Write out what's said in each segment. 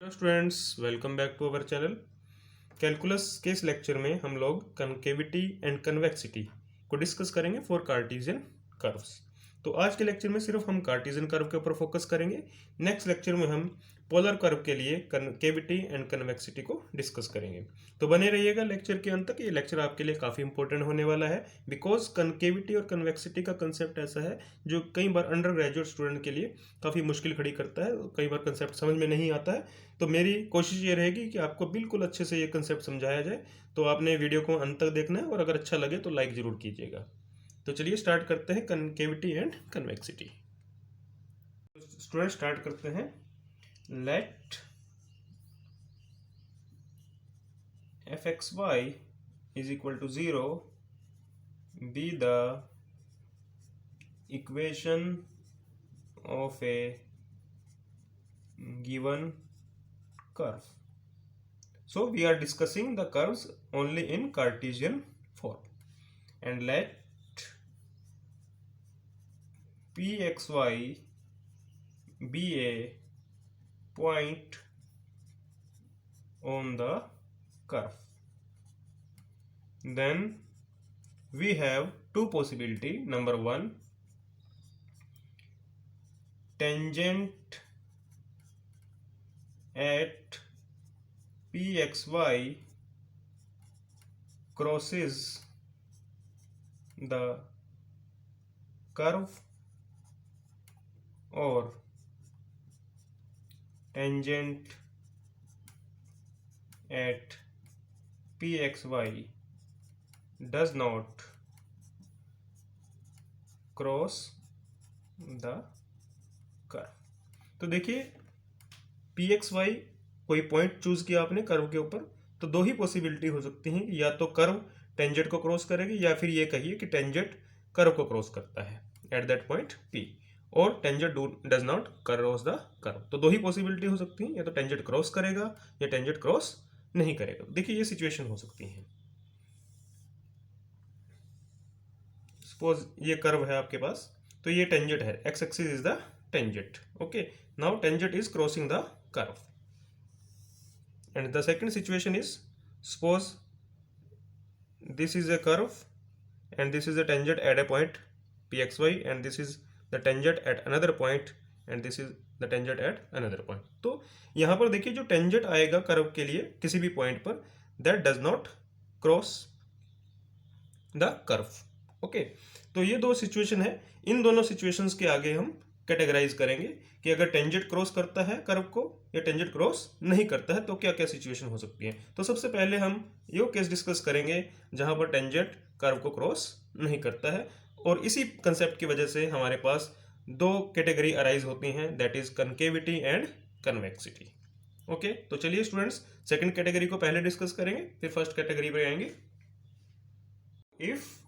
Students, welcome back to our channel. Calculus के इस lecture में हम लोग कनकेविटी एंड कन्वेक्सिटी को डिस्कस करेंगे फॉर कार्टेशियन कर्व्स। तो आज के लेक्चर में सिर्फ हम कार्टेशियन कर्व के ऊपर फोकस करेंगे। नेक्स्ट लेक्चर में हम पोलर कर्व के लिए कनकेविटी एंड कन्वेक्सिटी को डिस्कस करेंगे। तो बने रहिएगा लेक्चर के अंत तक। ये लेक्चर आपके लिए काफ़ी इंपॉर्टेंट होने वाला है, बिकॉज कनकेविटी और कन्वेक्सिटी का कंसेप्ट ऐसा है जो कई बार अंडर ग्रेजुएट स्टूडेंट के लिए काफ़ी मुश्किल खड़ी करता है। कई बार कंसेप्ट समझ में नहीं आता है, तो मेरी कोशिश ये रहेगी कि आपको बिल्कुल अच्छे से ये कंसेप्ट समझाया जाए। तो आपने वीडियो को अंत तक देखना है और अगर अच्छा लगे तो लाइक ज़रूर कीजिएगा। तो चलिए स्टार्ट करते हैं concavity and convexity. Student start करते हैं। Let fxy is equal to 0 be the equation of a given curve. So we are discussing the curves only in Cartesian form, and let pxy be a point on the curve. Then we have two possibility. Number one, tangent at pxy crosses the curve, or tangent at pxy does not cross the curve. तो देखिए, P x Y कोई point choose किया आपने curve के ऊपर, तो दो ही possibility हो सकती हैं कि या तो कर्व टेंजेंट को क्रॉस करेगी, या फिर ये कहिए कि टेंजेंट कर्व को क्रॉस करता है एट दैट पॉइंट पी, और tangent does not cross the curve. तो दो ही पॉसिबिलिटी हो सकती हैं, या तो टेंजेंट क्रॉस करेगा या टेंजेंट क्रॉस नहीं करेगा। देखिए ये सिचुएशन हो सकती है। सपोज ये कर्व है आपके पास, तो ये टेंजेंट है, x axis is the tangent. Okay, now tangent is crossing the curve, and the second situation is, suppose this is a curve and this is a tangent at a point pxy, and this is the tangent at another point and this is the tangent at another point। तो यहाँ पर देखिए, जो tangent आएगा curve के लिए किसी भी पॉइंट पर, that does not cross the curve। Okay, तो ये दो सिचुएशन है। इन दोनों सिचुएशंस के आगे हम कैटेगराइज करेंगे कि अगर टेंजेंट क्रॉस करता है कर्व को या टेंजेंट क्रॉस नहीं करता है, तो क्या क्या सिचुएशन हो सकती है। तो सबसे पहले हम ये केस डिस्कस करेंगे जहां पर टेंजेंट कर्व को क्रॉस नहीं करता है, और इसी कंसेप्ट की वजह से हमारे पास दो कैटेगरी अराइज होती हैं, that is concavity and convexity. Okay, तो चलिए स्टूडेंट्स, सेकंड कैटेगरी को पहले डिस्कस करेंगे, फिर फर्स्ट कैटेगरी पे आएंगे। If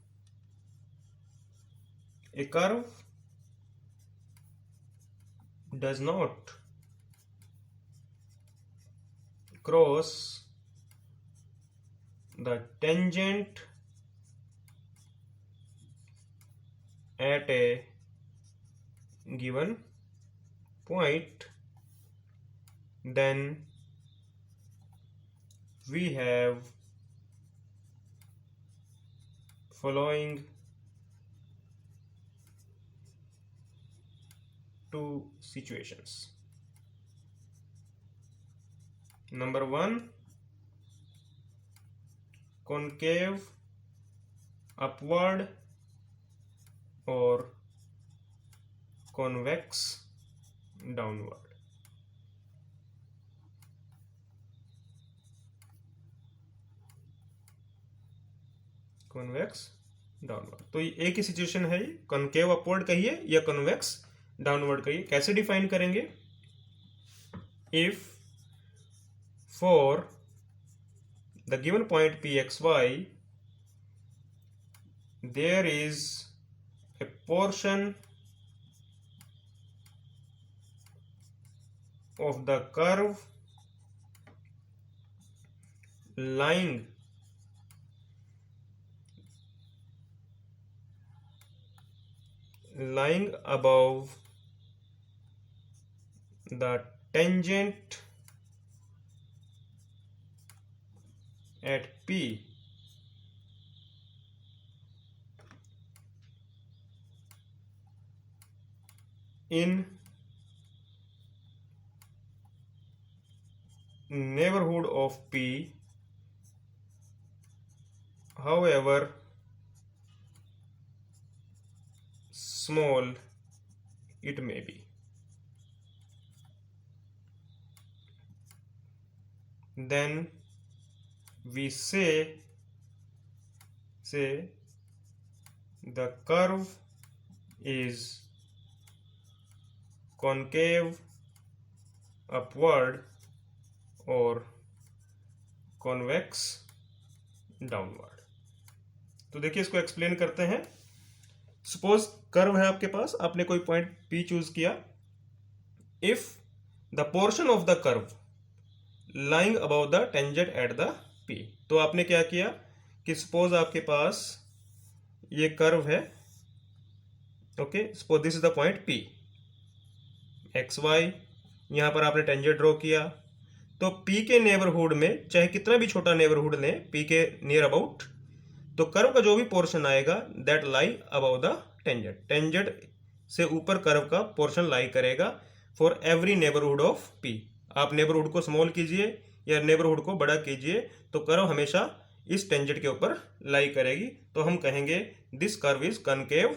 a curve does not cross the tangent at a given point, then we have following two situations. Number one, concave upward or convex downward। Convex downward, तो ये एक ही सिचुएशन है, concave upward कहिए या convex downward कहिए। कैसे define करेंगे? If for the given point P x y there is a portion of the curve lying above the tangent at P in neighborhood of P, however small it may be. Then we say the curve is concave upward और convex downward. तो देखिए इसको explain करते हैं। Suppose curve है आपके पास, आपने कोई पॉइंट P चूज किया। If the portion of the curve lying about the tangent at the P, तो आपने क्या किया कि सपोज आपके पास ये कर्व है, okay, suppose this is the point P, x y, यहां पर आपने टेंजेंट ड्रॉ किया। तो P के नेबरहुड में, चाहे कितना भी छोटा नेबरहुड लें P के नियर अबाउट, तो कर्व का जो भी पोर्शन आएगा that lie about the tangent, tangent से ऊपर कर्व का पोर्शन लाई करेगा for every neighbourhood of P। आप नेबरहुड को स्मॉल कीजिए या नेबरहुड को बड़ा कीजिए, तो कर्व हमेशा इस टेंजेंट के ऊपर लाई करेगी। तो हम कहेंगे this curve is concave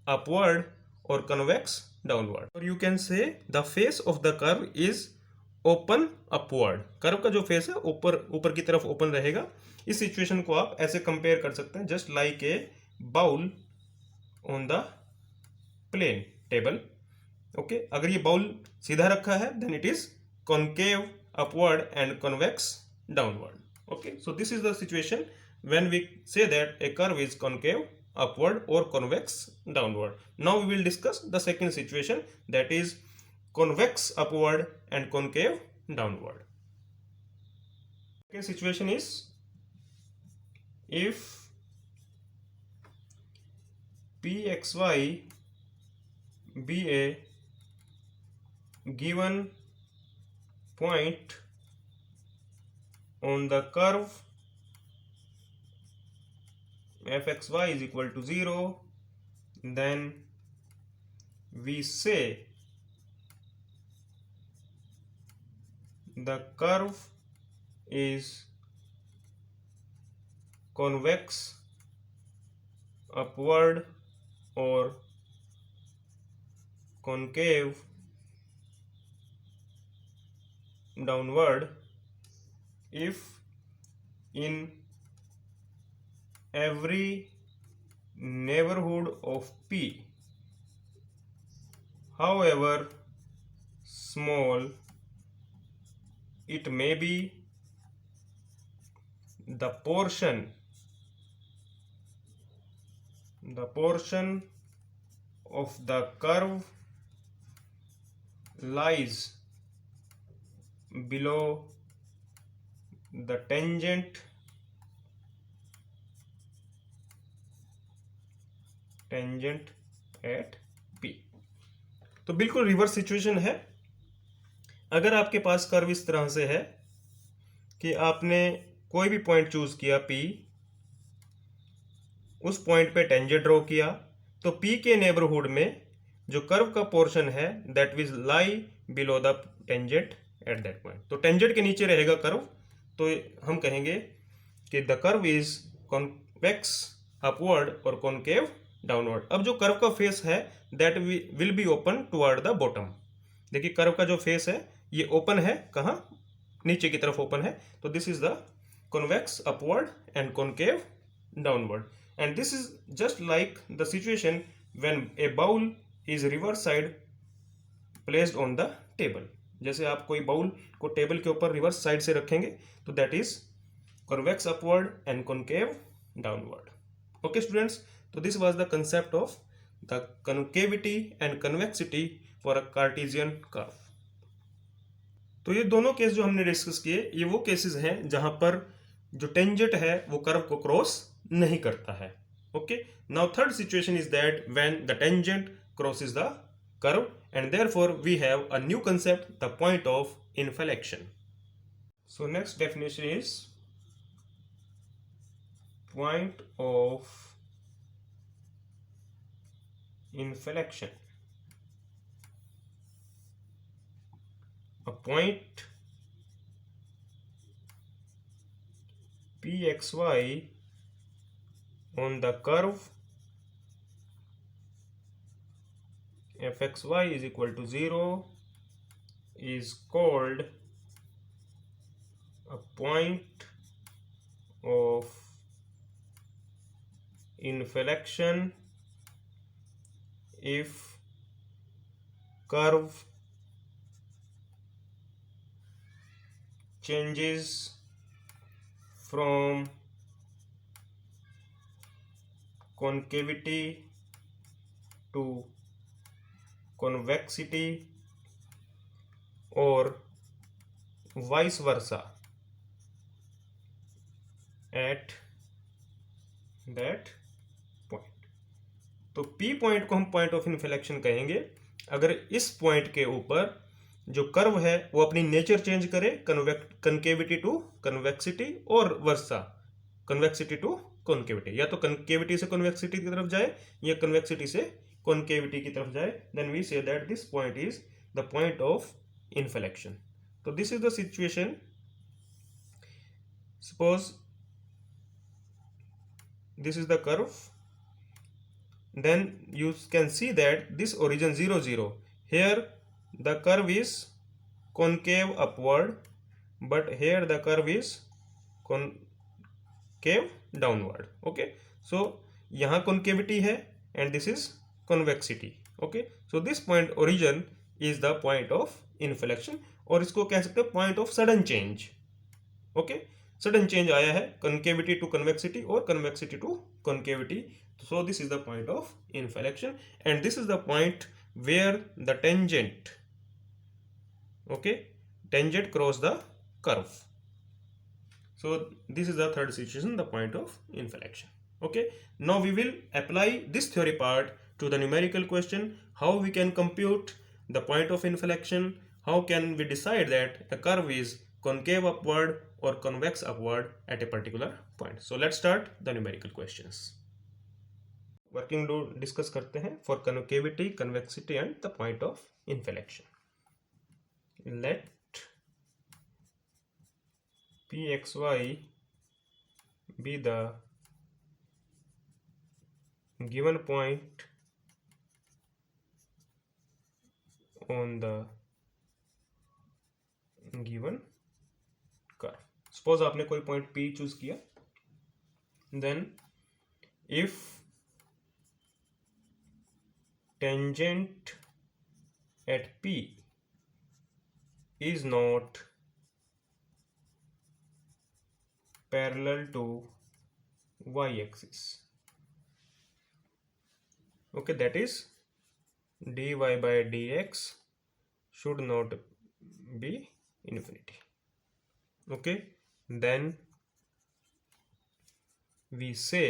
upward और कन्वेक्स डाउनवर्ड। और you can say the face of the curve is open upward, curve का जो फेस है ऊपर की तरफ ओपन रहेगा। इस सिचुएशन को आप ऐसे कंपेयर कर सकते हैं, just like a bowl on the plane table. Okay, अगर ये बाउल सीधा रखा है then it is concave upward and convex downward. Okay, so this is the situation when we say that a curve is concave upward or convex downward. Now we will discuss the second situation, that is convex upward and concave downward. Second situation is if Pxy be a given point on the curve fxy is equal to 0, then we say the curve is convex upward or concave downward if in every neighborhood of P, however small it may be, the portion of the curve lies below the tangent at P। तो बिल्कुल reverse situation है। अगर आपके पास curve इस तरह से है कि आपने कोई भी पॉइंट चूज किया P, उस पॉइंट पे टेंजेंट ड्रॉ किया, तो P के नेबरहुड में जो कर्व का पोर्शन है that will lie below the tangent at that point, तो टेंजेंट के नीचे रहेगा कर्व। तो हम कहेंगे कि the curve is convex upward और कॉन्केव डाउनवर्ड। अब जो कर्व का फेस है that will be open toward the bottom. देखिए कर्व का जो फेस है ये ओपन है, कहाँ, नीचे की तरफ ओपन है। तो this is the convex upward and concave downward, and this is just like the situation when a bowl is reverse side placed on the table. जैसे आप कोई बाउल को टेबल के ऊपर रिवर्स साइड से रखेंगे तो that is convex upward and concave downward. Okay students, तो this was the concept of the concavity and convexity for a Cartesian curve. तो ये दोनों केस जो हमने डिस्कस किए ये वो केसेस हैं जहां पर जो टेंजेंट है वो कर्व को क्रॉस नहीं करता है। Okay, now third situation is that when the tangent crosses the curve and therefore we have a new concept, the point of inflection. So next definition is point of inflection. A point pxy on the curve fxy is equal to 0 is called a point of inflection if curve changes from concavity to convexity or vice versa at that point. तो P point को हम point of inflection कहेंगे अगर इस point के ऊपर जो curve है वो अपनी नेचर चेंज करे कनकेविटी टू कन्वेक्सिटी और वर्सा कन्वेक्सिटी टू कॉन्केविटी, या तो कनकेविटी से कन्वेक्सिटी की तरफ जाए या कन्वेक्सिटी से कॉन्केविटी की तरफ जाए, then we say that this point is the point of inflection. तो this is the situation. Suppose this is the curve, then you can see that this origin 0 0, here the curve is concave upward, but here the curve is concave downward. Okay, so यहाँ concavity है and this is convexity. Okay, so this point origin is the point of inflection और इसको कह सकते हैं point of sudden change. Okay, sudden change आया है concavity to convexity और convexity to concavity. So this is the point of inflection and this is the point where the tangent tangent cross the curve. So this is the third situation, the point of inflection. Okay, now we will apply this theory part to the numerical question. How we can compute the point of inflection, how can we decide that a curve is concave upward or convex upward at a particular point. So let's start the numerical questions. Working to discuss करते हैं for concavity, convexity and the point of inflection. Let pxy be the given point on the given curve. Suppose आपने कोई point P choose किया, then if tangent at P is not parallel to y-axis, okay, that is dy by dx should not be infinity. Okay, then we say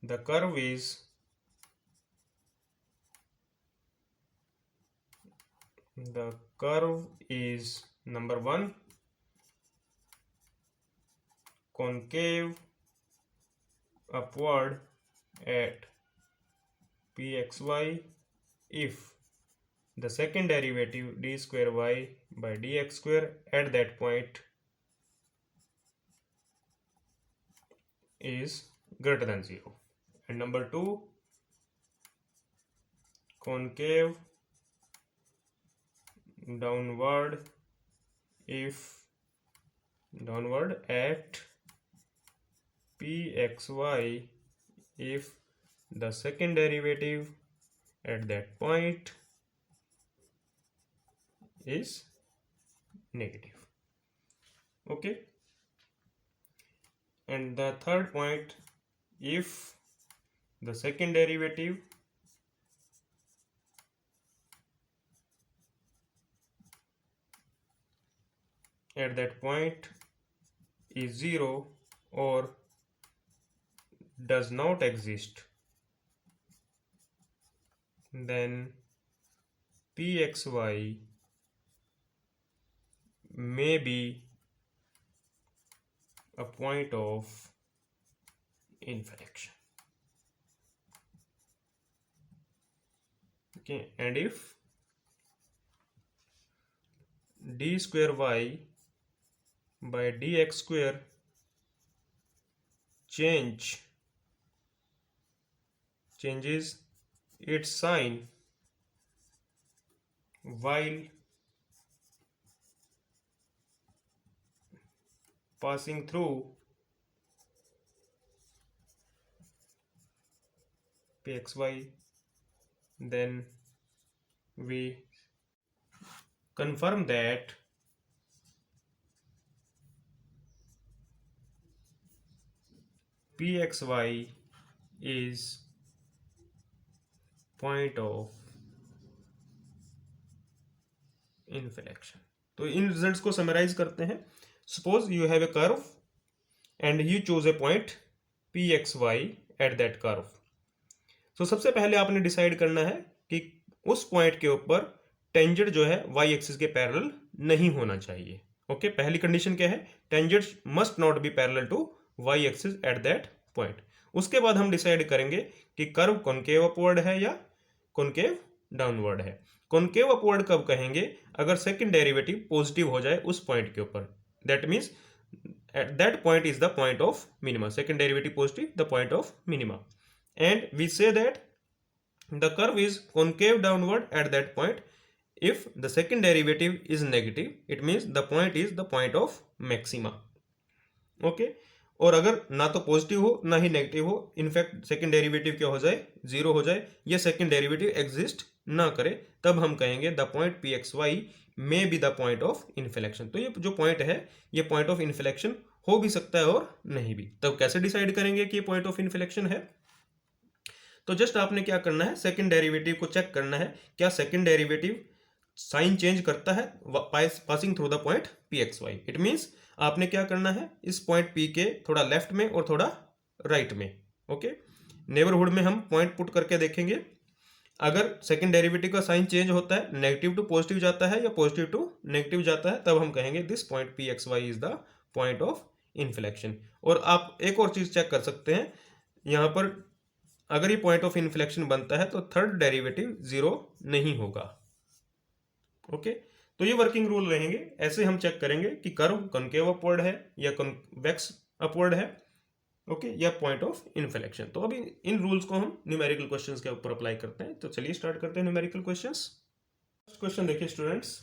the curve is number 1 concave upward at pxy if the second derivative d square y by dx square at that point is greater than 0. And number 2 concave downward at pxy if the second derivative at that point is negative. Okay, and the third point, if the second derivative at that point is 0 or does not exist, then pxy may be a point of inflection. Okay, and if d square y by dx square changes its sign while passing through pxy, then we confirm that pxy is point of inflection. तो इन results को summarize करते हैं. Suppose you have a curve and you choose a point P x y at that curve. तो सबसे पहले आपने decide करना है कि उस पॉइंट के ऊपर टेंजेंट जो है वाई एक्सिस के पैरेलल नहीं होना चाहिए. ओके, पहली कंडीशन क्या है? Tangent must not be parallel to y axis at that point. उसके बाद हम डिसाइड करेंगे कि कर्व कॉनकेव अपवर्ड है या कॉनकेव डाउनवर्ड है. कॉनकेव अपवर्ड कब कहेंगे? अगर सेकंड डेरिवेटिव पॉजिटिव हो जाए उस पॉइंट के ऊपर. That means at that point is the point of minima. Second derivative positive, the point of minima. And we say that the curve is concave downward at that point. If the second derivative is negative, it means the point is the point of maxima. Okay, और अगर ना तो positive हो ना ही negative हो, in fact second derivative क्या हो जाए? जीरो हो जाए, या सेकंड डेरिवेटिव एग्जिस्ट ना करे, तब हम कहेंगे the point P x y may be the point of inflection. तो ये जो पॉइंट है ये पॉइंट ऑफ इन्फ्लेक्शन हो भी सकता है और नहीं भी. तब कैसे डिसाइड करेंगे कि ये पॉइंट ऑफ इन्फ्लेक्शन है? तो जस्ट आपने क्या करना है, सेकंड डेरिवेटिव को चेक करना है. क्या सेकंड डेरिवेटिव साइन चेंज करता है passing through the point P x y? It means आपने क्या करना है, इस पॉइंट पी के थोड़ा लेफ्ट में और थोड़ा राइट में. ओके, नेबरहुड में हम पॉइंट पुट करके देखेंगे. अगर सेकंड डेरिवेटिव का साइन चेंज होता है, नेगेटिव टू पॉजिटिव जाता है या पॉजिटिव टू नेगेटिव जाता है, तब हम कहेंगे this point P x y is the point of inflection. और आप एक और चीज चेक कर सकते हैं यहाँ पर, अगर ये पॉइंट ऑफ इन्फ्लेक्शन बनता है तो थर्ड डेरिवेटिव जीरो नहीं होगा. ओके, तो ये वर्किंग रूल रहेंगे. ऐसे हम चेक करेंगे कि कर्व कॉनकेव अपवर्ड है या कॉन्वेक्स अपवर्ड है. ओके, या पॉइंट ऑफ इन्फ्लेक्शन. तो अभी इन रूल्स को हम न्यूमेरिकल क्वेश्चंस के ऊपर अप्लाई करते हैं. तो चलिए स्टार्ट करते हैं न्यूमेरिकल क्वेश्चंस. फर्स्ट क्वेश्चन देखिए स्टूडेंट्स,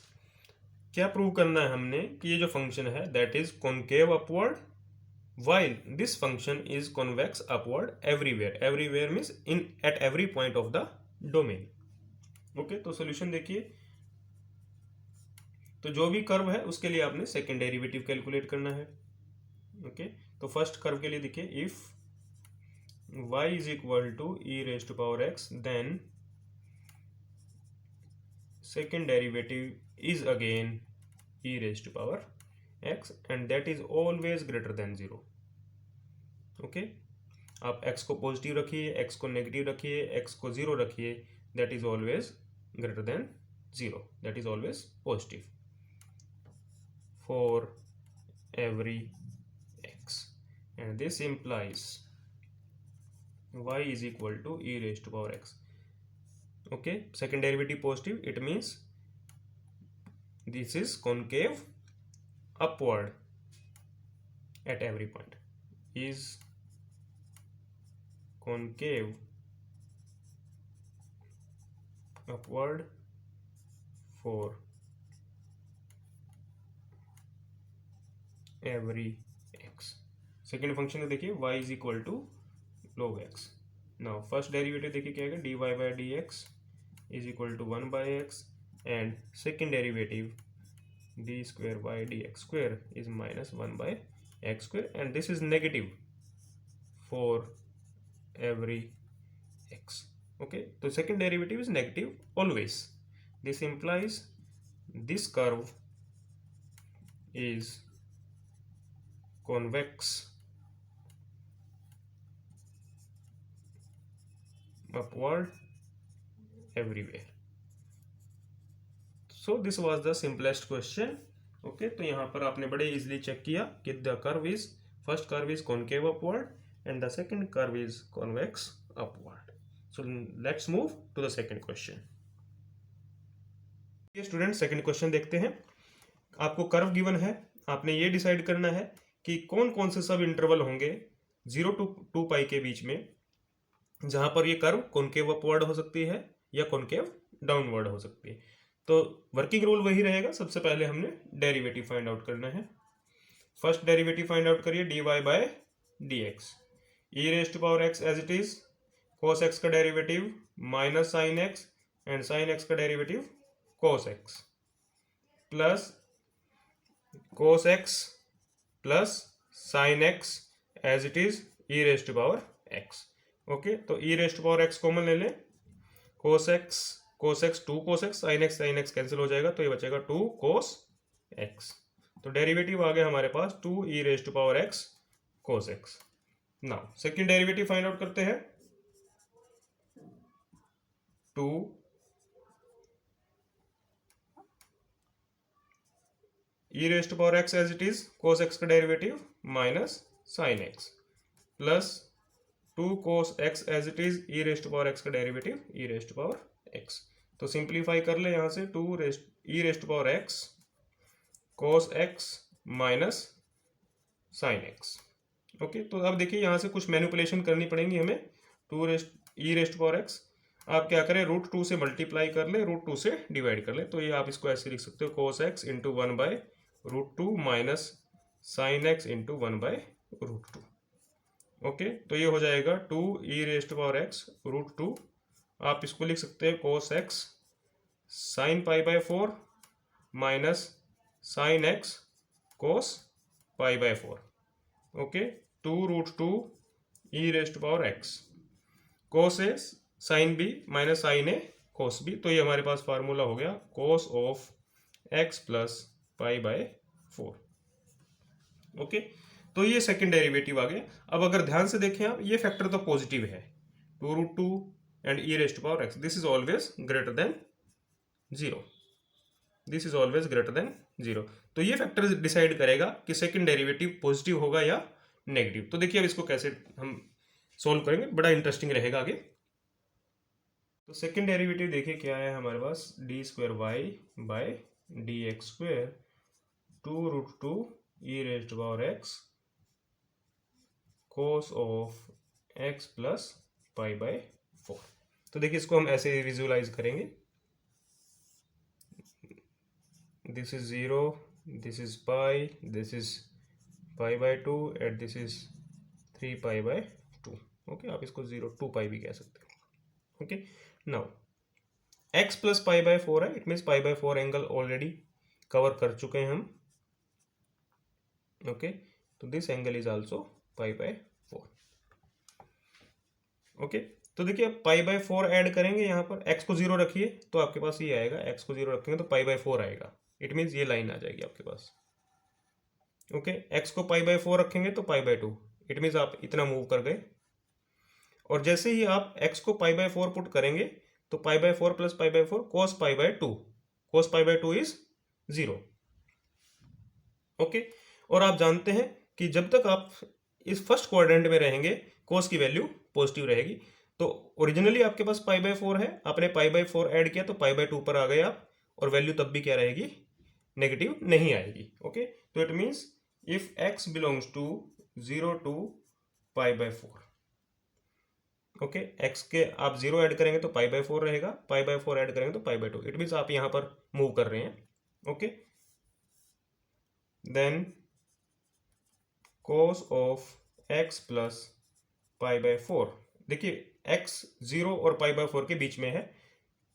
क्या प्रूव करना है हमने कि ये जो फंक्शन है that is concave upward while this function is convex upward everywhere. Everywhere means in at every point of the domain. Okay, तो सॉल्यूशन देखिए. तो जो भी कर्व है उसके लिए आपने सेकंड डेरिवेटिव कैलकुलेट करना है. ओके, तो फर्स्ट कर्व के लिए देखिए, if y is equal to e raise to power x, then second derivative is again e raise to power x and that is always greater than 0. Okay, आप x को positive रखिए, x को negative रखिए, x को 0 रखिए, that is always greater than 0, that is always positive for every x, and this implies y is equal to e raised to power x. Okay, second derivative positive, it means this is concave upward at every point, is concave upward for every x. Second function में देखिए y is equal to log x. Now first derivative देखिए क्या है, dy by d x is equal to 1 by x, and second derivative d square by dx square is minus 1 by x square, and this is negative for every x. Okay, so second derivative is negative always. This implies this curve is convex upward everywhere. So this was the simplest question. Okay, तो यहाँ पर आपने बड़े easily check किया कि the curve is First curve is concave upward and the second curve is convex upward. So let's move to the second question. ये student second question देखते हैं। आपको कर्व गिवन है, आपने ये डिसाइड करना है कि कौन कौन से सब इंटरवल होंगे 0 to 2 पाई के बीच में जहां पर ये कर्व कॉनकेव अपवर्ड हो सकती है या कॉनकेव डाउनवर्ड हो सकती है। तो वर्किंग रूल वही रहेगा। सबसे पहले हमने डेरिवेटिव फाइंड आउट करना है। फर्स्ट डेरिवेटिव फाइंड आउट करिए, dy by dx, e raise to power x as it is, cos x का derivative minus sine x and sine x का derivative cos x plus cos x plus sine x as it is e raise to power x। Okay, तो e raise to power x common ले लें, cos x 2 cos x, sin x cancel हो जाएगा तो ये बचेगा 2 cos x। तो derivative आ गया हमारे पास 2 e raise to power x cos x। Now second derivative find out करते हैं, 2 e raise to power x as it is, cos x का derivative minus sin x plus 2 cos x as it is, e raise to power x का derivative e raise to power x। तो simplify कर ले यहां से, 2 e raise to power x cos x minus sin x। Okay, तो अब देखिए यहां से कुछ मैनिपुलेशन करनी पड़ेंगी हमें। 2 e raise to power x आप क्या करें, √2 से मल्टीप्लाई कर ले, √2 से डिवाइड कर ले। तो ये आप इसको ऐसे लिख सकते हो, cos x into 1 by √2 minus sine x into 1 by √2। Okay, तो ये हो जाएगा 2 e raise to power x √2। आप इसको लिख सकते हैं cos x sine pi by 4 minus sine x cos pi by 4। Okay, 2√2 e raise to power x, cos a sine b minus sine a cos b। तो ये हमारे पास formula हो गया cos of x plus pi by 4। Okay, तो ये second derivative आ गया। अब अगर ध्यान से देखें आप, ये फैक्टर तो पॉजिटिव है, 2√2 and e raise to power x, this is always greater than 0, this is always greater than 0। तो ये फैक्टर डिसाइड करेगा कि सेकंड डेरिवेटिव पॉजिटिव होगा या नेगेटिव। तो देखिए अब इसको कैसे हम सोल्व करेंगे, बड़ा इंटरेस्टिंग रहेगा आगे। तो सेकंड डेरिवेटिव देखिए क्या है हमारे पास, d² by dx², 2√2 e raise to power x cos of x plus pi by 4। तो देखिए इसको हम ऐसे विजुअलाइज करेंगे, this is 0, this is pi, this is pi by 2 and this is 3 pi by 2। Okay, आप इसको 2 पाई भी कह सकते हो। Okay, now x plus pi by 4 है, इट मीन्स पाई बाय 4 एंगल ऑलरेडी कवर कर चुके हैं हम। ओके, तो this angle is also pi by 4। Okay, तो देखिए अब पाई बाय 4 ऐड करेंगे, यहाँ पर x को 0 रखिए तो आपके पास ये आएगा, x को 0 रखेंगे तो पाई बाय 4 आएगा, इट मीन्स ये लाइन आ जाएगी आपके पास। ओके, x को पाई बाय 4 रखेंगे तो पाई बाय 2, इट मीन्स आप इतना मूव कर गए। और जैसे ही आप x को पाई बाय 4 पुट करेंगे तो पाई by 4 plus pi by 4 cos pi by 2, cos pi by 2 is 0। Okay, और आप जानते हैं कि जब तक आप इस फर्स्ट क्वाड्रेंट में रहेंगे cos की वैल्यू पॉजिटिव रहेगी। तो ओरिजिनली आपके पास पाई बाय 4 है, आपने पाई बाय 4 ऐड किया तो पाई बाय 2 पर आ गए आप, और वैल्यू तब भी क्या रहेगी, नेगेटिव नहीं आएगी। ओके, तो it means if x belongs to 0 to pi by 4, okay, x के आप 0 ऐड करेंगे तो पाई बाय 4 रहेगा, पाई बाय 4 ऐड करेंगे तो पाई बाय 2, इट मीन्स आप यहां पर मूव कर रहे हैं। Okay, then cos of x plus pi by 4, देखिए x 0 और पाई बाय 4 के बीच में है,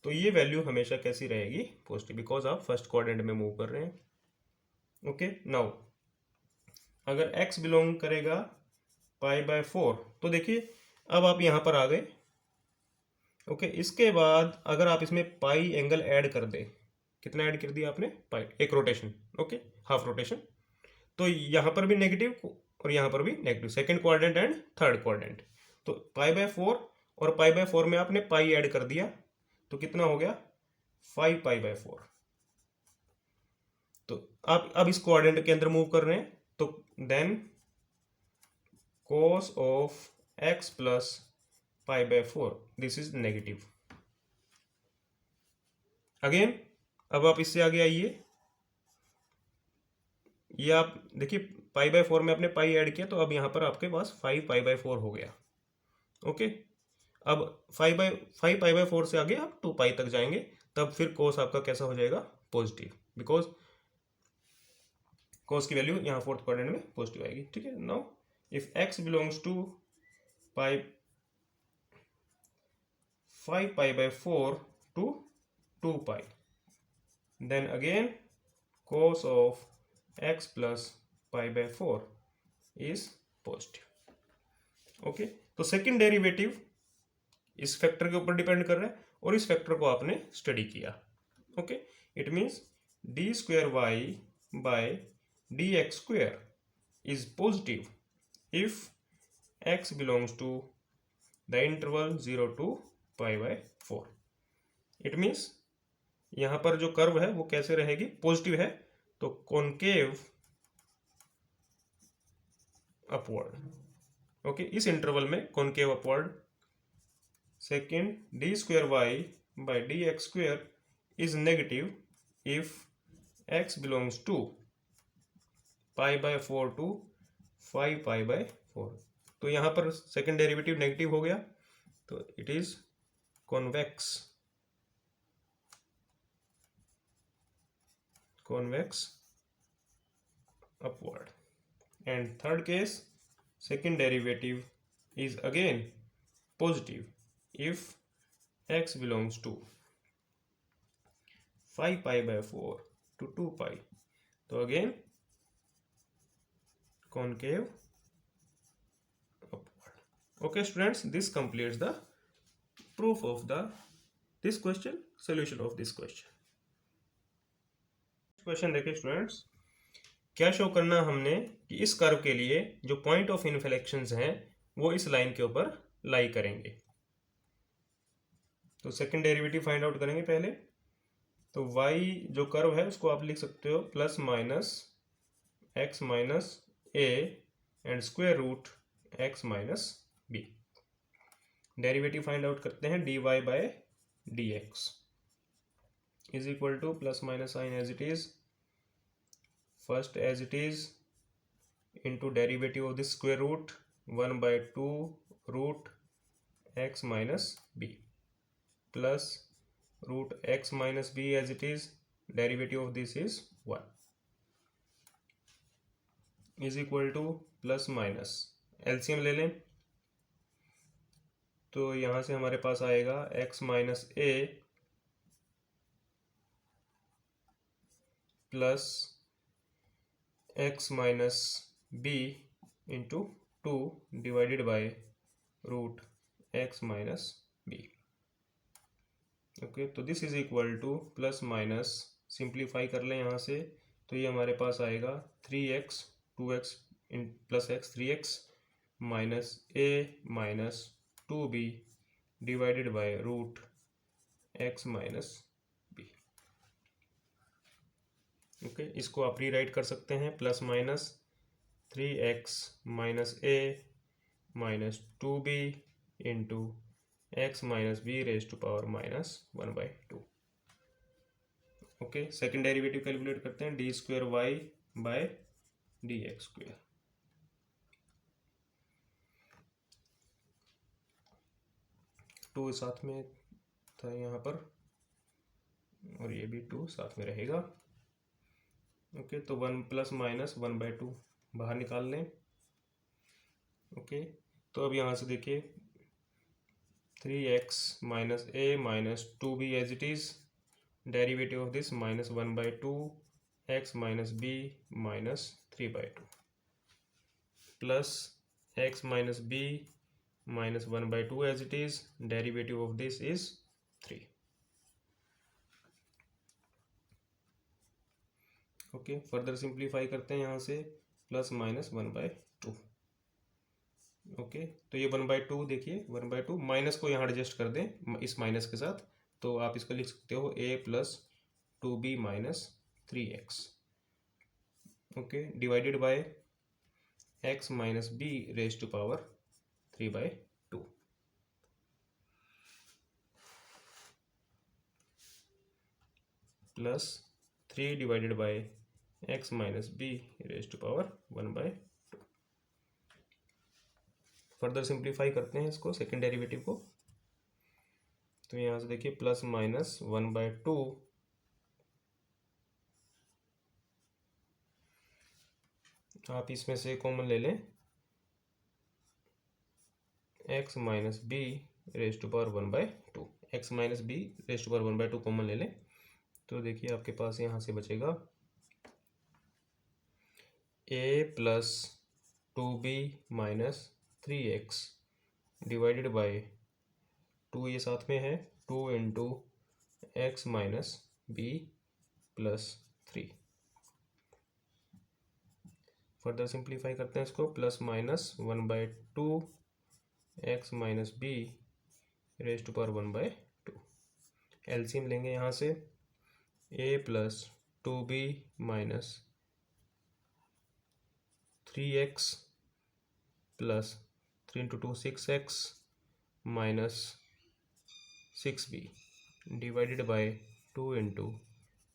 तो ये वैल्यू हमेशा कैसी रहेगी, पॉजिटिव, बिकॉज आप फर्स्ट क्वाड्रेंट में मूव कर रहे हैं। ओके, नाउ अगर x बिलोंग करेगा पाई बाय 4, तो देखिए अब आप यहां पर आ गए। ओके, इसके बाद अगर आप इसमें पाई एंगल ऐड कर दे, कितना ऐड कर दिया आपने, पाई, एक रोटेशन, ओके, हाफ रोटेशन, तो यहां पर भी नेगेटिव और यहां पर भी negative, second quadrant and third quadrant. तो पाई बाय 4 और पाई बाय 4 में आपने पाई ऐड कर दिया तो कितना हो गया, 5 पाई बाय 4। तो आप अब इस क्वाड्रेंट के अंदर मूव कर रहे हैं, तो देन cos of x plus pi by 4, this is negative. Again अब आप इससे आगे आइए, ये आप देखिए पाई बाय 4 में आपने पाई ऐड किया तो अब यहाँ पर आपके पास 5 पाई बाय 4 हो गया। ओके, अब 5 पाई बाय 4 से आगे आप 2 पाई तक जाएंगे, तब फिर कोस आपका कैसा हो जाएगा, पॉजिटिव, बिकॉज कोस की वैल्यू यहाँ फोर्थ क्वाड्रेंट में पॉजिटिव आएगी। ठीक है, now if x belongs to pi 5 pi by 4 to 2 pi, then again cos of x plus pi by 4 is positive। Okay, तो सेकंड डेरिवेटिव इस फैक्टर के ऊपर डिपेंड कर रहा है और इस फैक्टर को आपने स्टडी किया। Okay, it means d square y by d x square is positive if x belongs to the interval 0 to pi by 4। इट मीन्स यहां पर जो कर्व है वो कैसे रहेगी, पॉजिटिव है, तो कॉनकेव अपवर्ड। ओके, इस इंटरवल में concave upward. Second, d square y by d x square is negative if x belongs to pi by 4 to 5 pi by 4। तो यहां पर सेकेंड डेरिवेटिव नेगेटिव हो गया, तो it is convex upward। And third case, second derivative is again positive if x belongs to 5 pi by 4 to 2 pi, so again concave upward। Okay students, this completes the proof of this question, solution of this question। Question देखिए students, क्या show करना हमने कि इस curve के लिए जो point of inflections हैं वो इस लाइन के ऊपर लाई करेंगे। तो सेकंड डेरिवेटिव फाइंड आउट करेंगे पहले। तो y जो कर्व है उसको आप लिख सकते हो plus minus x minus a and square root x minus b. Derivative find out करते हैं, dy by d x is equal to plus minus sign as it is, first as it is into derivative of the square root 1 by 2 root x minus b plus root x minus b as it is, derivative of this is 1 is equal to plus minus LCM ले लें, तो यहाँ से हमारे पास आएगा x minus a plus x minus b into 2 divided by root x minus b. Okay, तो this is equal to plus minus, simplify कर लें यहाँ से, तो ये हमारे पास आएगा 3x 2x plus x 3x minus a minus 2b divided by root x minus. Okay, इसको आप रीराइट कर सकते हैं plus minus 3x minus a minus 2b into x minus b raise to power minus 1 by 2। Okay, second derivative calculate करते हैं, d square y by d x square. टू साथ में था यहाँ पर और ये भी 2 साथ में रहेगा। ओके, तो 1 प्लस माइनस 1 बाई 2 बाहर निकाल लें। ओके, तो अब यहाँ से देखिए 3x minus a minus 2b as it is, derivative of this minus 1 by 2 x minus b minus 3 by 2 plus x minus b minus 1 by 2 as it is, derivative of this is 3। Okay, further simplify करते हैं यहाँ से, plus minus 1 by 2। Okay, तो ये 1 by 2 देखिए 1 by 2, minus को यहाँ adjust कर दें इस माइनस के साथ, तो आप इसको लिख सकते हो a plus 2b minus 3x। Okay, divided by x minus b raise to power 3/2 plus 3 divided by x minus b raise to power 1/2। Further simplify करते हैं इसको, सेकेंड डेरिवेटिव को। तो यहाँ से देखिए प्लस माइनस 1/2 आप इसमें से कॉमन ले लें, x minus b raise to power 1/2। X minus b raise to power 1/2 common ले लें, तो देखिए आपके पास यहाँ से बचेगा a plus 2b minus 3x divided by 2, ये साथ में है, 2 into x minus b plus 3। Further simplify करते हैं इसको, plus minus 1/2 x minus b raise to power 1/2। LCM लेंगे यहाँ से, a plus 2b minus 3x plus 3 into 2 6x minus 6b divided by 2 into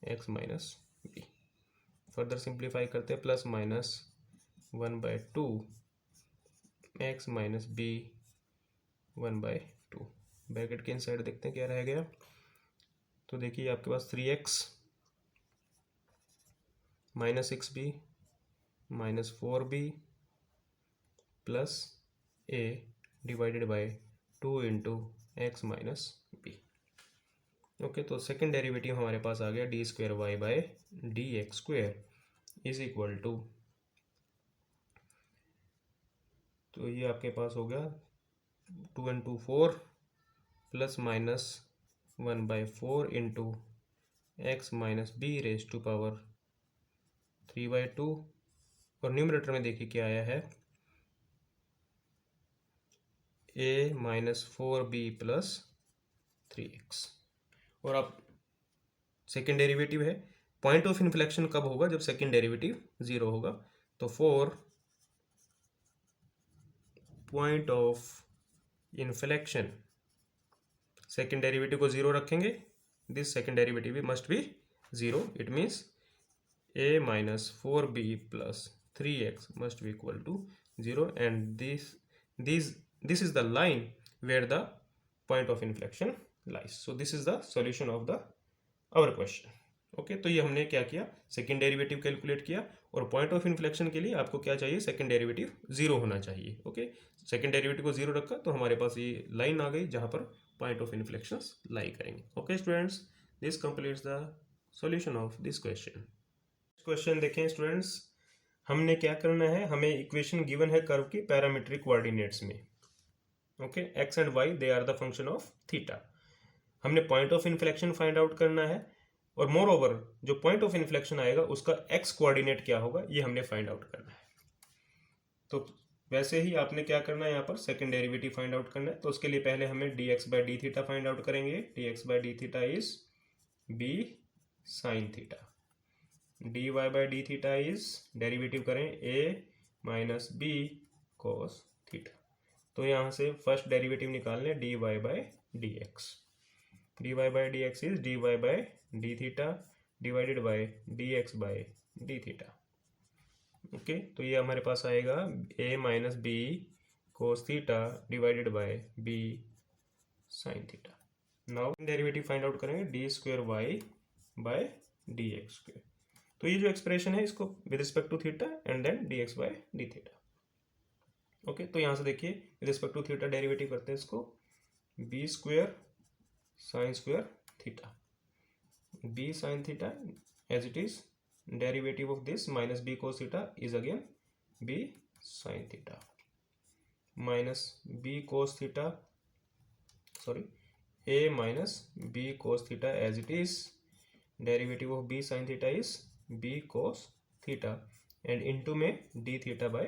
x minus b. Further simplify करते हैं, plus minus 1/2 x minus b 1/2। Bracket के inside देखते हैं क्या रह गया। तो देखिए आपके पास 3x minus 6b minus 4b plus a divided by 2 into x minus b. Okay, तो सेकेंड डेरिवेटिव हमारे पास आ गया d² by dx² is equal to, तो ये आपके पास हो गया 2 into 4 plus minus 1/4 into x minus b raise to power 3/2, और न्यूमरेटर में देखिए क्या आया है, a minus 4b plus 3x। और आप सेकेंड डेरिवेटिव है, पॉइंट ऑफ इन्फ्लेक्शन कब होगा, जब सेकेंड डेरिवेटिव 0 होगा। तो for point of inflection second derivative को 0 रखेंगे, this second derivative must be 0। It means a minus 4b plus 3x must be equal to 0, and this is the line where the point of inflection lies. So this is the solution of the our question. Okay, तो ये हमने क्या किया, second derivative calculate किया, और point of inflection के लिए आपको क्या चाहिए, सेकेंड डेरिवेटिव 0 होना चाहिए। ओके, सेकेंड डेरिवेटिव को 0 रखा तो हमारे पास ये लाइन आ गई जहां पर पॉइंट ऑफ इन्फ्लेक्शन लाई करेंगे। Okay students, this completes the solution of this question. Question देखें स्टूडेंट्स, हमने क्या करना है, हमें इक्वेशन गिवन है कर्व की पैरामीट्रिक कोऑर्डिनेट्स में। Okay, x and y they are the function of theta. हमने point of inflection find out करना है, और मोर ओवर जो पॉइंट ऑफ इन्फ्लेक्शन आएगा उसका एक्स कोऑर्डिनेट क्या होगा ये हमने फाइंड आउट करना है। तो वैसे ही आपने क्या करना है, यहाँ पर सेकेंड डेरिवेटिव फाइंड आउट करना है। तो उसके लिए पहले हमें dx by d theta find out करेंगे। dx by d theta is b sine theta, dy by d theta is, derivative करें, a minus b cos theta. तो यहाँ से फर्स्ट डेरिवेटिव निकाल लें, dy by d x. dy by d x is dy by d theta divided by dx by d theta. Okay, तो ये हमारे पास आएगा a minus b cos theta divided by b sine theta. Now derivative find out करेंगे, d² y bye dx²। तो ये जो expression है इसको with respect to theta and then dx by d theta. Okay, तो यहाँ से देखिए with respect to theta derivative करते हैं इसको, b² sin² theta, b sin theta as it is, derivative of this minus b cos theta is again b sin theta minus b cos theta, sorry, a minus b cos theta as it is, derivative of b sin theta is b cos theta, and into में d theta by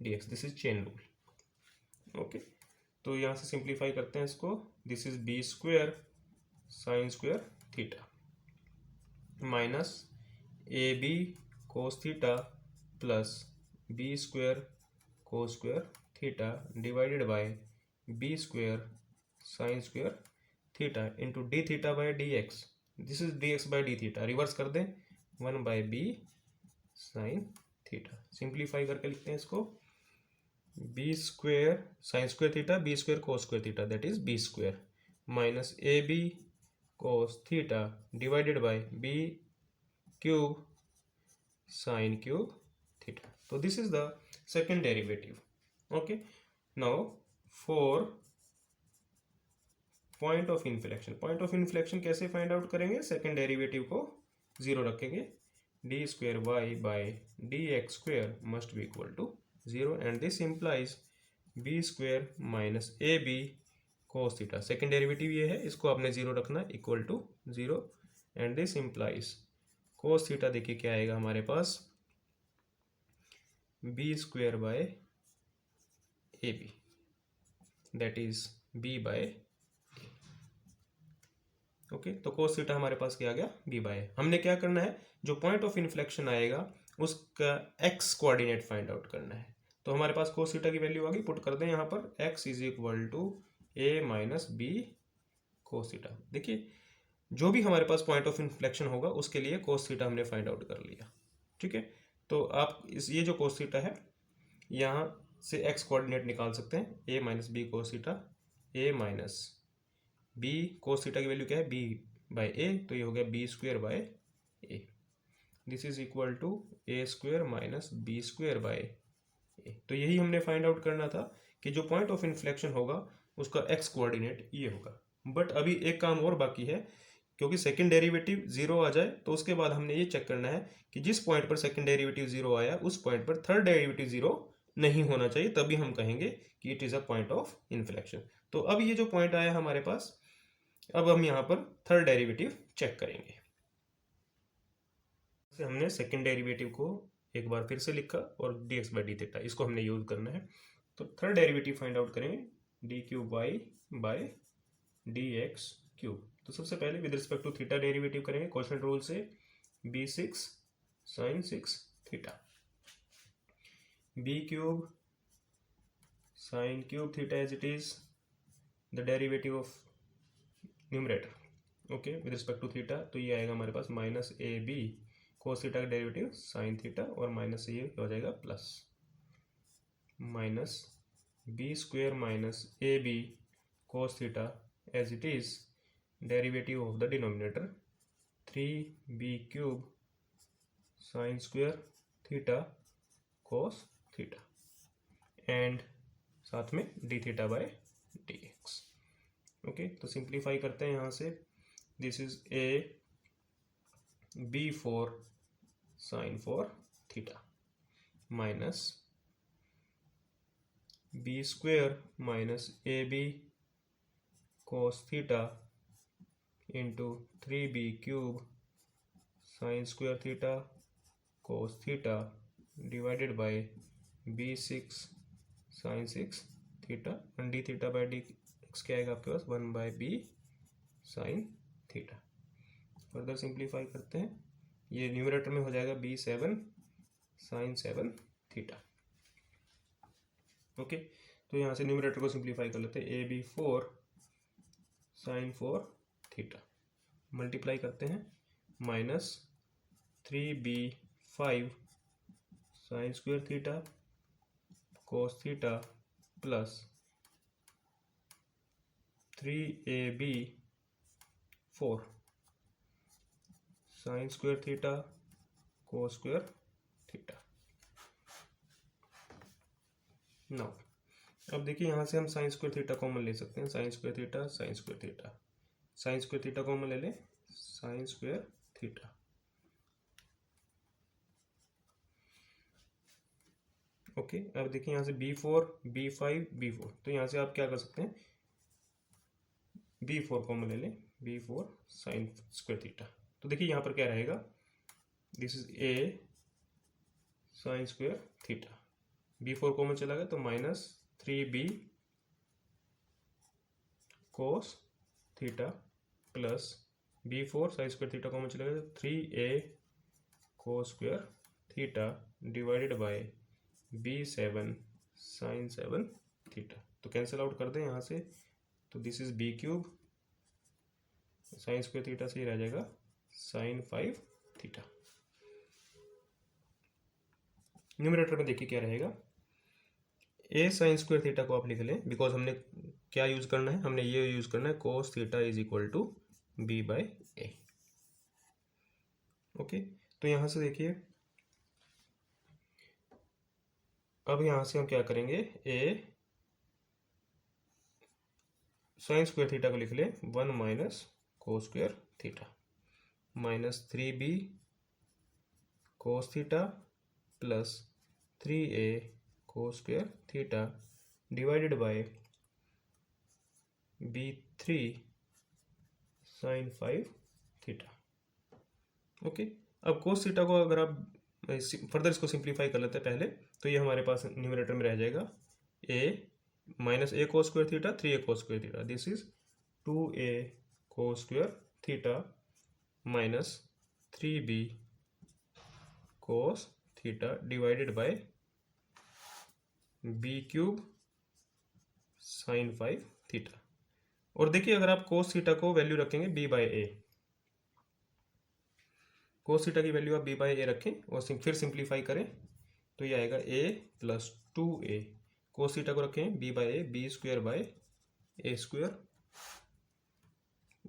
dx, this is chain rule। Okay, तो यहाँ से simplify करते हैं इसको, this is b² sin² theta minus ab cos theta plus b square cos square theta divided by b square sine square theta into d theta by d x, this is d x by d theta, reverse कर दें 1 by b sine theta. Simplify करके लिखते हैं इसको, b square sine square theta b square cos square theta that is b square minus a b cos theta divided by b cube sine cube theta. तो this is the second derivative. Okay, now for point of inflection, point of inflection कैसे find out करेंगे, second derivative को zero रखेंगे, d square y by d x square must be equal to zero and this implies b square minus a b cos theta, second derivative ये है, इसको आपने zero रखना equal to zero and this implies cos theta, देखिए क्या आएगा हमारे पास, b square by a b that is b by, okay तो कोस थीटा हमारे पास क्या आ गया, बी बाय। हमने क्या करना है, जो पॉइंट ऑफ इन्फ्लेक्शन आएगा उसका एक्स कोऑर्डिनेट फाइंड आउट करना है। तो हमारे पास कोस थीटा की वैल्यू आ गई, पुट कर दें यहाँ पर x is equal to a minus b cos theta. देखिए जो भी हमारे पास पॉइंट ऑफ इन्फ्लेक्शन होगा उसके लिए कोस थीटा हमने फाइंड आउट कर लिया। ठीक है, तो आप ये जो कोस थीटा है यहाँ से एक्स कोऑर्डिनेट निकाल सकते हैं, a minus b cos theta, a minus b cos theta की वैल्यू क्या है, बी बाय ए, तो ये हो गया b square by a, this is equal to a square minus b square by a. तो यही हमने फाइंड आउट करना था कि जो पॉइंट ऑफ इन्फ्लेक्शन होगा उसका एक्स कोऑर्डिनेट ये होगा। बट अभी एक काम और बाकी है, क्योंकि सेकंड डेरिवेटिव जीरो आ जाए तो उसके बाद हमने ये चेक करना है कि जिस पॉइंट पर सेकंड डेरिवेटिव जीरो आया उस पॉइंट पर थर्ड डेरिवेटिव जीरो नहीं होना चाहिए, तभी हम कहेंगे कि it is a point of inflection. तो अब ये जो पॉइंट आया हमारे पास, अब हम यहाँ पर थर्ड डेरिवेटिव चेक करेंगे। हमने सेकंड डेरिवेटिव को एक बार फिर से लिखा और d x by d theta इसको हमने यूज करना है। तो थर्ड डेरिवेटिव फाइंड आउट करेंगे, d cube y by d x cube. तो सबसे पहले with respect to theta derivative करेंगे क्वोशंट रूल से, b six sine six theta, b cube sine cube theta as it is the derivative of numerator, okay with respect to theta, तो ये आएगा हमारे पास minus a b cos theta का derivative sine theta और minus से ये हो जाएगा plus, minus b square minus a b cos theta as it is derivative of the denominator 3b cube sine square theta cos theta and साथ में d theta by d x. Okay, तो simplify करते हैं यहाँ से, this is a b four sine four theta minus b square minus a b cos theta into 3b cube sine square theta cos theta divided by b six sine six theta and d theta by d x क्या आएगा आपके पास, 1 by b sine theta. Further simplify करते हैं, ये numerator में हो जाएगा b seven sine seven theta. Okay, तो यहाँ से न्यूमरेटर को सिंप्लीफाई कर लेते हैं, a b four sine four theta multiply करते हैं, minus 3b 5 sine square theta cos theta plus 3ab 4 sign square theta कोस स्क्वायर थीटा। नाउ अब देखिए यहाँ से हम साइन स्क्वायर थीटा कॉमन ले सकते हैं, sign square theta sine square theta, sign square theta common ले लें, साइन स्क्वायर थीटा। ओके, अब देखिए यहाँ से b4 b5 b4, तो यहाँ से आप क्या कर सकते हैं, b4 कॉमन ले लें, b4 साइन स्क्वायर थीटा। तो देखिए यहाँ पर क्या रहेगा, this is a sine square theta, b4 common चला गया तो minus 3b cos theta plus b4 sine square theta common चला गया तो 3a cos square theta divided by b7 sine 7 theta. तो कैंसिल आउट कर दें यहाँ से, तो this is b cube sine square theta से ही रह जाएगा साइन 5 थीटा। न्यूमरेटर में देखिए क्या रहेगा, ए साइन स्क्वायर थीटा को आप लिख लें, बिकॉज हमने क्या यूज करना है, हमने ये यूज करना है cos theta is equal to b by a. Okay, तो यहां से देखिए अब यहां से हम क्या करेंगे, ए साइन स्क्वायर थीटा को लिख ले 1 minus cos square theta minus 3b cos theta plus 3a cos square theta divided by b3 sine 5 theta. Okay, अब कोस थीटा को अगर आप फर्दर इसको सिंप्लीफाई कर लेते हैं पहले, तो ये हमारे पास न्यूमरेटर में रह जाएगा a minus a cos square theta 3a cos square theta, this is 2a cos square theta minus 3b cos theta divided by b cube sine 5 theta. और देखिए अगर आप कोस थीटा को वैल्यू रखेंगे b by a, cos theta की value आप b by a रखें और फिर सिंप्लीफाई करें, तो ये आएगा a plus 2a, cos theta को रखें b by a, b square by a square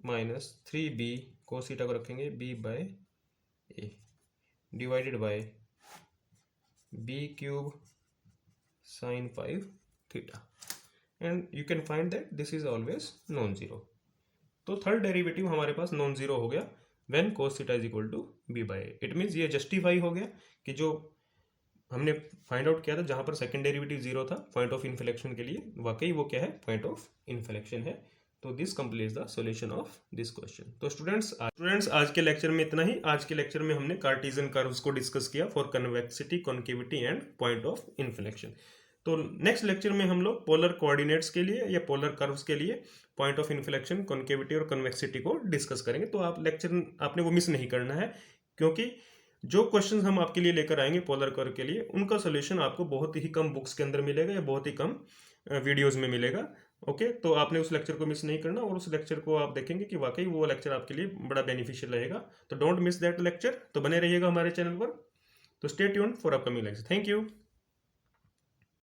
minus 3b cos theta को रखेंगे b by a divided by b cube sine 5 theta, and you can find that this is always non zero. तो third derivative हमारे पास non zero हो गया when cos theta is equal to b by a. It means ये justify हो गया कि जो हमने फाइंड आउट किया था जहां पर सेकंड डेरिवेटिव जीरो था पॉइंट ऑफ इन्फ्लेक्शन के लिए, वाकई वो क्या है, पॉइंट ऑफ इन्फ्लेक्शन है। तो this completes the solution of this question. तो स्टूडेंट्स आज के लेक्चर में इतना ही। आज के लेक्चर में हमने कार्टेशियन कर्व्स को डिस्कस किया for convexity, concavity and point of inflection. तो नेक्स्ट लेक्चर में हम लोग पोलर कोऑर्डिनेट्स के लिए या पोलर कर्व्स के लिए पॉइंट ऑफ इन्फ्लेक्शन, कॉन्केविटी और कन्वेक्सिटी को डिस्कस करेंगे। तो आप लेक्चर आपने वो मिस नहीं करना है, क्योंकि जो क्वेश्चंस हम आपके लिए लेकर आएंगे पोलर कर्व के लिए, उनका सोल्यूशन आपको बहुत ही कम बुक्स के अंदर मिलेगा या बहुत ही कम वीडियोस में मिलेगा। ओके, तो आपने उस लेक्चर को मिस नहीं करना, और उस लेक्चर को आप देखेंगे कि वाकई वो लेक्चर आपके लिए बड़ा बेनिफिशियल रहेगा। तो डोंट मिस दैट लेक्चर। तो बने रहिएगा हमारे चैनल पर। तो stay tuned for upcoming lecture. Thank you.